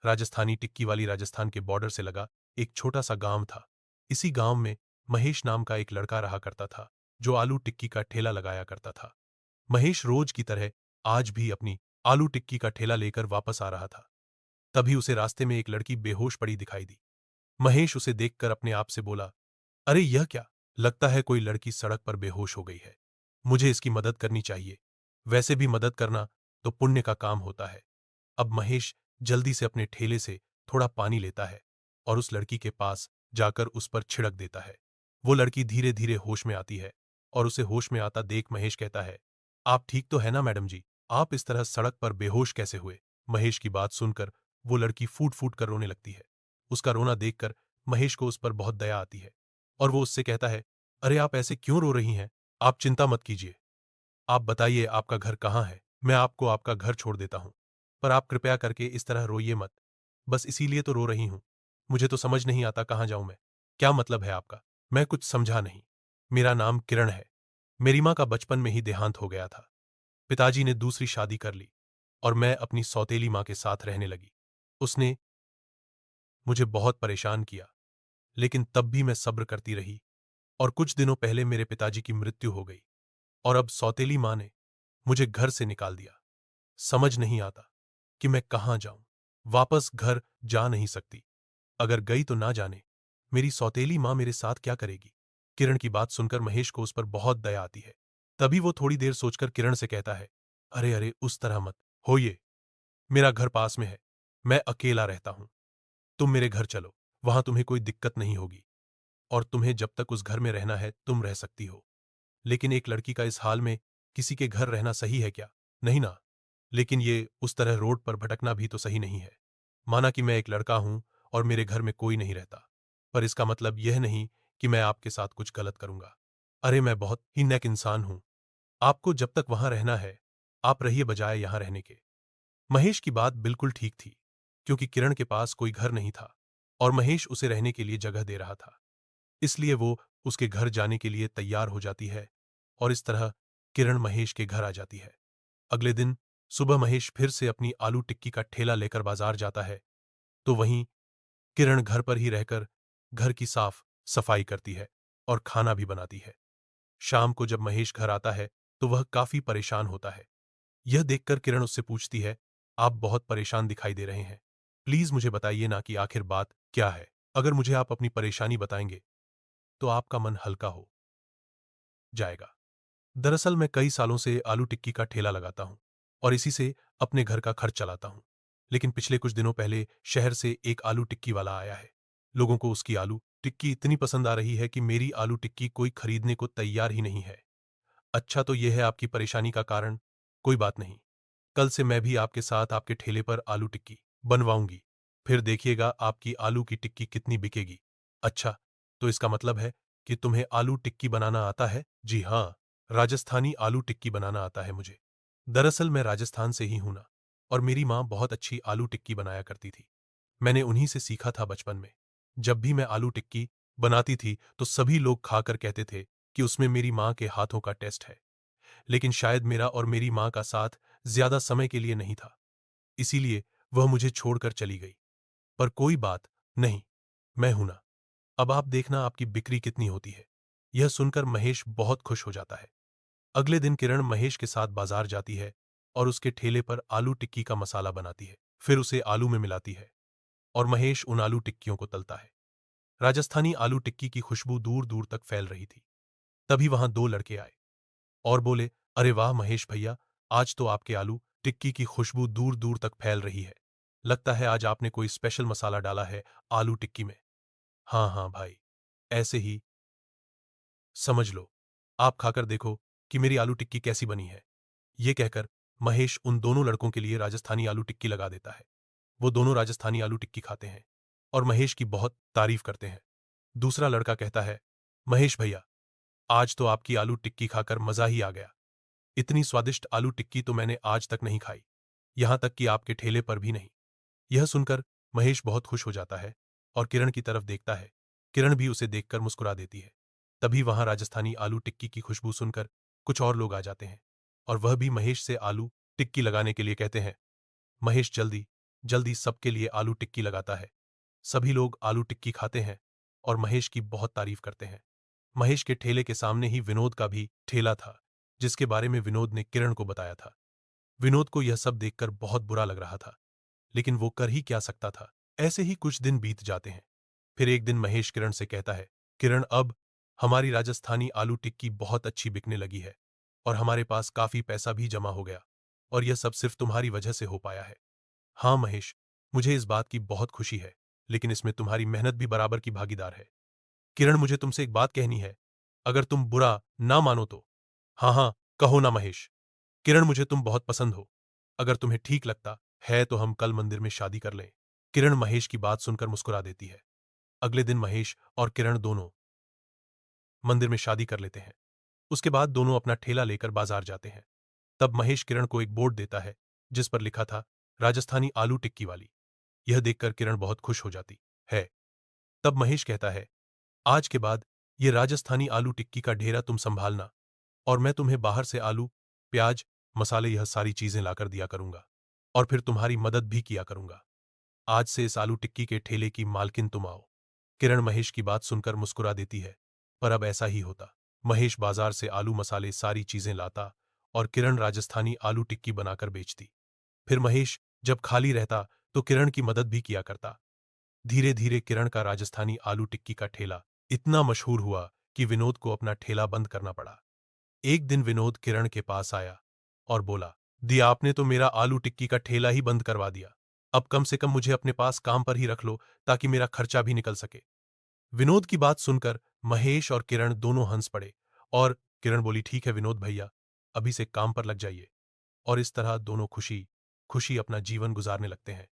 राजस्थानी टिक्की वाली राजस्थान के बॉर्डर से लगा एक छोटा सा गांव था। इसी गांव में महेश नाम का एक लड़का रहा करता था, जो आलू टिक्की का ठेला लगाया करता था। महेश रोज की तरह आज भी अपनी आलू टिक्की का ठेला लेकर वापस आ रहा था। तभी उसे रास्ते में एक लड़की बेहोश पड़ी दिखाई दी। महेश उसे देखकर अपने आप से बोला, अरे यह क्या? लगता है कोई लड़की सड़क पर बेहोश हो गई है। मुझे इसकी मदद करनी चाहिए। वैसे भी मदद करना तो पुण्य का काम होता है। अब महेश जल्दी से अपने ठेले से थोड़ा पानी लेता है और उस लड़की के पास जाकर उस पर छिड़क देता है। वो लड़की धीरे धीरे होश में आती है और उसे होश में आता देख महेश कहता है, आप ठीक तो है ना मैडम जी? आप इस तरह सड़क पर बेहोश कैसे हुए? महेश की बात सुनकर वो लड़की फूट फूट कर रोने लगती है। उसका रोना देखकर महेश को उस पर बहुत दया आती है और वो उससे कहता है, अरे आप ऐसे क्यों रो रही हैं? आप चिंता मत कीजिए। आप बताइए आपका घर कहाँ है? मैं आपको आपका घर छोड़ देता हूँ। पर आप कृपया करके इस तरह रोइए मत। बस इसीलिए तो रो रही हूँ। मुझे तो समझ नहीं आता कहाँ जाऊँ मैं। क्या मतलब है आपका? मैं कुछ समझा नहीं। मेरा नाम किरण है। मेरी माँ का बचपन में ही देहांत हो गया था। पिताजी ने दूसरी शादी कर ली और मैं अपनी सौतेली माँ के साथ रहने लगी। उसने मुझे बहुत परेशान किया, लेकिन तब भी मैं सब्र करती रही और कुछ दिनों पहले मेरे पिताजी की मृत्यु हो गई और अब सौतेली माँ ने मुझे घर से निकाल दिया। समझ नहीं आता कि मैं कहाँ जाऊं। वापस घर जा नहीं सकती। अगर गई तो ना जाने मेरी सौतेली माँ मेरे साथ क्या करेगी। किरण की बात सुनकर महेश को उस पर बहुत दया आती है। तभी वो थोड़ी देर सोचकर किरण से कहता है, अरे अरे उस तरह मत होइए। मेरा घर पास में है। मैं अकेला रहता हूं। तुम मेरे घर चलो। वहां तुम्हें कोई दिक्कत नहीं होगी और तुम्हें जब तक उस घर में रहना है तुम रह सकती हो। लेकिन एक लड़की का इस हाल में किसी के घर रहना सही है क्या? नहीं ना। लेकिन ये उस तरह रोड पर भटकना भी तो सही नहीं है। माना कि मैं एक लड़का हूं और मेरे घर में कोई नहीं रहता, पर इसका मतलब यह नहीं कि मैं आपके साथ कुछ गलत करूंगा। अरे मैं बहुत ही नेक इंसान हूं। आपको जब तक वहां रहना है आप रहिए बजाय यहां रहने के। महेश की बात बिल्कुल ठीक थी, क्योंकि किरण के पास कोई घर नहीं था और महेश उसे रहने के लिए जगह दे रहा था। इसलिए वो उसके घर जाने के लिए तैयार हो जाती है और इस तरह किरण महेश के घर आ जाती है। अगले दिन सुबह महेश फिर से अपनी आलू टिक्की का ठेला लेकर बाजार जाता है, तो वहीं किरण घर पर ही रहकर घर की साफ सफाई करती है और खाना भी बनाती है। शाम को जब महेश घर आता है तो वह काफी परेशान होता है। यह देखकर किरण उससे पूछती है, आप बहुत परेशान दिखाई दे रहे हैं। प्लीज मुझे बताइए ना कि आखिर बात क्या है। अगर मुझे आप अपनी परेशानी बताएंगे तो आपका मन हल्का हो जाएगा। दरअसल मैं कई सालों से आलू टिक्की का ठेला लगाता हूं और इसी से अपने घर का खर्च चलाता हूं। लेकिन पिछले कुछ दिनों पहले शहर से एक आलू टिक्की वाला आया है। लोगों को उसकी आलू टिक्की इतनी पसंद आ रही है कि मेरी आलू टिक्की कोई खरीदने को तैयार ही नहीं है। अच्छा तो यह है आपकी परेशानी का कारण। कोई बात नहीं। कल से मैं भी आपके साथ आपके ठेले पर आलू टिक्की बनवाऊंगी। फिर देखिएगा आपकी आलू की टिक्की कितनी बिकेगी। अच्छा, तो इसका मतलब है कि तुम्हें आलू टिक्की बनाना आता है? जी हाँ, राजस्थानी आलू टिक्की बनाना आता है मुझे। दरअसल मैं राजस्थान से ही हूं ना, और मेरी माँ बहुत अच्छी आलू टिक्की बनाया करती थी। मैंने उन्हीं से सीखा था बचपन में। जब भी मैं आलू टिक्की बनाती थी तो सभी लोग खाकर कहते थे कि उसमें मेरी माँ के हाथों का टेस्ट है। लेकिन शायद मेरा और मेरी माँ का साथ ज्यादा समय के लिए नहीं था, इसीलिए वह मुझे छोड़कर चली गई। पर कोई बात नहीं, मैं हूं ना। अब आप देखना आपकी बिक्री कितनी होती है। यह सुनकर महेश बहुत खुश हो जाता है। अगले दिन किरण महेश के साथ बाजार जाती है और उसके ठेले पर आलू टिक्की का मसाला बनाती है। फिर उसे आलू में मिलाती है और महेश उन आलू टिक्कियों को तलता है। राजस्थानी आलू टिक्की की खुशबू दूर दूर तक फैल रही थी। तभी वहां दो लड़के आए और बोले, अरे वाह महेश भैया, आज तो आपके आलू टिक्की की खुशबू दूर दूर तक फैल रही है। लगता है आज आपने कोई स्पेशल मसाला डाला है आलू टिक्की में। हाँ हाँ भाई, ऐसे ही समझ लो। आप खाकर देखो कि मेरी आलू टिक्की कैसी बनी है। ये कहकर महेश उन दोनों लड़कों के लिए राजस्थानी आलू टिक्की लगा देता है। वो दोनों राजस्थानी आलू टिक्की खाते हैं और महेश की बहुत तारीफ करते हैं। दूसरा लड़का कहता है, महेश भैया, आज तो आपकी आलू टिक्की खाकर मजा ही आ गया। इतनी स्वादिष्ट आलू टिक्की तो मैंने आज तक नहीं खाई, यहां तक कि आपके ठेले पर भी नहीं। यह सुनकर महेश बहुत खुश हो जाता है और किरण की तरफ देखता है। किरण भी उसे देखकर मुस्कुरा देती है। तभी वहां राजस्थानी आलू टिक्की की खुशबू सुनकर कुछ और लोग आ जाते हैं और वह भी महेश से आलू टिक्की लगाने के लिए कहते हैं, महेश जल्दी जल्दी सबके लिए आलू टिक्की लगाता है। सभी लोग आलू टिक्की खाते हैं और महेश की बहुत तारीफ करते हैं। महेश के ठेले के सामने ही विनोद का भी ठेला था, जिसके बारे में विनोद ने किरण को बताया था। विनोद को यह सब देखकर बहुत बुरा लग रहा था, लेकिन वो कर ही क्या सकता था। ऐसे ही कुछ दिन बीत जाते हैं। फिर एक दिन महेश किरण से कहता है, किरण, अब हमारी राजस्थानी आलू टिक्की बहुत अच्छी बिकने लगी है और हमारे पास काफी पैसा भी जमा हो गया, और यह सब सिर्फ तुम्हारी वजह से हो पाया है। हाँ महेश, मुझे इस बात की बहुत खुशी है, लेकिन इसमें तुम्हारी मेहनत भी बराबर की भागीदार है। किरण, मुझे तुमसे एक बात कहनी है, अगर तुम बुरा ना मानो तो। हाँ हाँ, कहो ना महेश। किरण, मुझे तुम बहुत पसंद हो। अगर तुम्हें ठीक लगता है तो हम कल मंदिर में शादी कर लें। किरण महेश की बात सुनकर मुस्कुरा देती है। अगले दिन महेश और किरण दोनों मंदिर में शादी कर लेते हैं। उसके बाद दोनों अपना ठेला लेकर बाजार जाते हैं। तब महेश किरण को एक बोर्ड देता है, जिस पर लिखा था, राजस्थानी आलू टिक्की वाली। यह देखकर किरण बहुत खुश हो जाती है। तब महेश कहता है, आज के बाद ये राजस्थानी आलू टिक्की का ढेरा तुम संभालना, और मैं तुम्हें बाहर से आलू, प्याज, मसाले, यह सारी चीजें लाकर दिया करूंगा, और फिर तुम्हारी मदद भी किया करूंगा। आज से इस आलू टिक्की के ठेले की मालकिन तुम आओ। किरण महेश की बात सुनकर मुस्कुरा देती है, पर अब ऐसा ही होता। महेश बाजार से आलू, मसाले, सारी चीजें लाता और किरण राजस्थानी आलू टिक्की बनाकर बेचती। फिर महेश जब खाली रहता तो किरण की मदद भी किया करता। धीरे धीरे किरण का राजस्थानी आलू टिक्की का ठेला इतना मशहूर हुआ कि विनोद को अपना ठेला बंद करना पड़ा। एक दिन विनोद किरण के पास आया और बोला, दी, आपने तो मेरा आलू टिक्की का ठेला ही बंद करवा दिया। अब कम से कम मुझे अपने पास काम पर ही रख लो, ताकि मेरा खर्चा भी निकल सके। विनोद की बात सुनकर महेश और किरण दोनों हंस पड़े, और किरण बोली, ठीक है विनोद भैया, अभी से काम पर लग जाइए। और इस तरह दोनों खुशी खुशी अपना जीवन गुजारने लगते हैं।